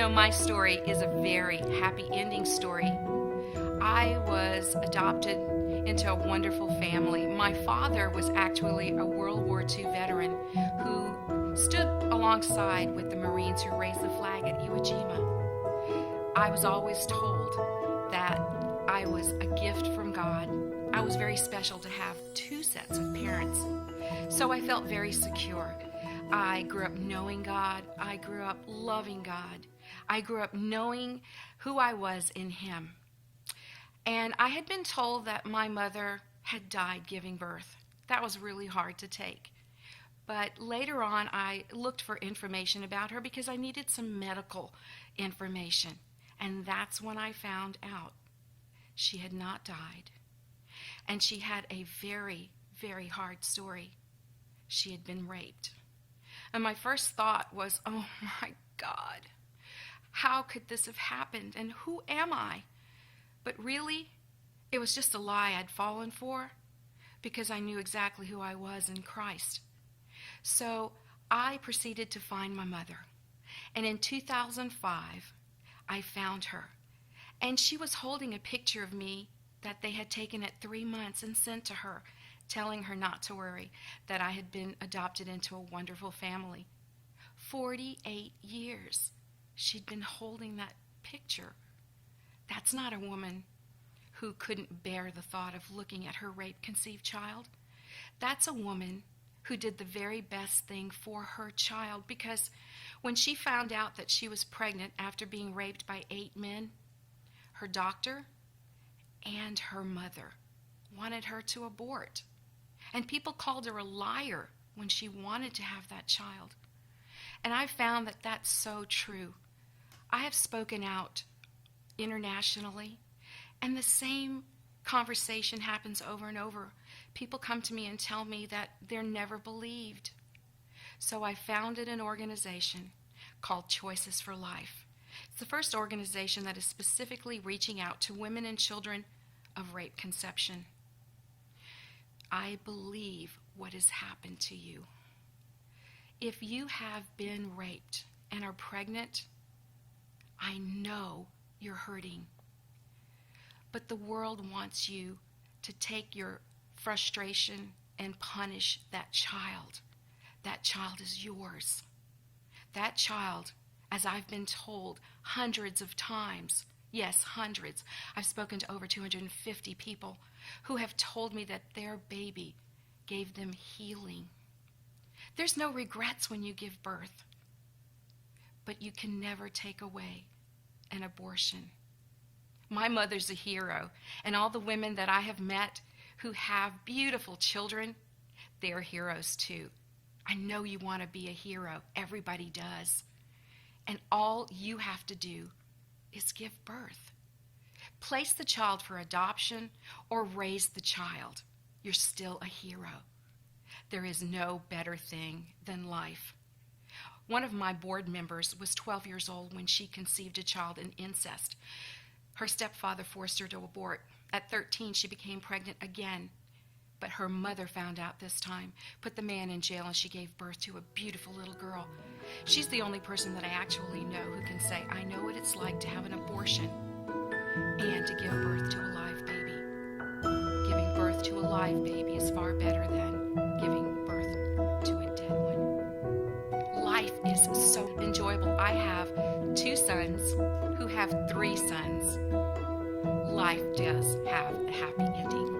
My story is a very happy ending story. I was adopted into a wonderful family. My father was actually a World War II veteran who stood alongside with the Marines who raised the flag at Iwo Jima. I was always told that I was a gift from God. I was very special to have two sets of parents. So I felt very secure. I grew up knowing God. I grew up loving God. I grew up knowing who I was in Him. And I had been told that my mother had died giving birth. That was really hard to take. But later on, I looked for information about her because I needed some medical information. And that's when I found out she had not died. And she had a very, very hard story. She had been raped. And my first thought was, oh my God, how could this have happened? And who am I? But really, it was just a lie I'd fallen for because I knew exactly who I was in Christ. So I proceeded to find my mother. And in 2005, I found her. And she was holding a picture of me that they had taken at 3 months and sent to her, telling her not to worry, that I had been adopted into a wonderful family. 48 years she'd been holding that picture. That's not a woman who couldn't bear the thought of looking at her rape-conceived child. That's a woman who did the very best thing for her child, because when she found out that she was pregnant after being raped by 8 men, her doctor and her mother wanted her to abort. And people called her a liar when she wanted to have that child. And I found that that's so true. I have spoken out internationally, and the same conversation happens over and over. People come to me and tell me that they're never believed. So I founded an organization called Choices for Life. It's the first organization that is specifically reaching out to women and children of rape conception. I believe what has happened to you. If you have been raped and are pregnant, I know you're hurting. But the world wants you to take your frustration and punish that child. That child is yours. That child, as I've been told hundreds of times, yes, hundreds. I've spoken to over 250 people who have told me that their baby gave them healing. There's no regrets when you give birth, but you can never take away an abortion. My mother's a hero, and all the women that I have met who have beautiful children, they're heroes too. I know you want to be a hero. Everybody does. And all you have to do is give birth. Place the child for adoption or raise the child. You're still a hero. There is no better thing than life. One of my board members was 12 years old when she conceived a child in incest. Her stepfather forced her to abort. At 13, she became pregnant again. But her mother found out this time, put the man in jail, and she gave birth to a beautiful little girl. She's the only person that I actually know who can say, I know what it's like to have an abortion and to give birth to a live baby. Giving birth to a live baby is far better than giving birth to a dead one. Life is so enjoyable. I have 2 sons who have 3 sons. Life does have a happy ending.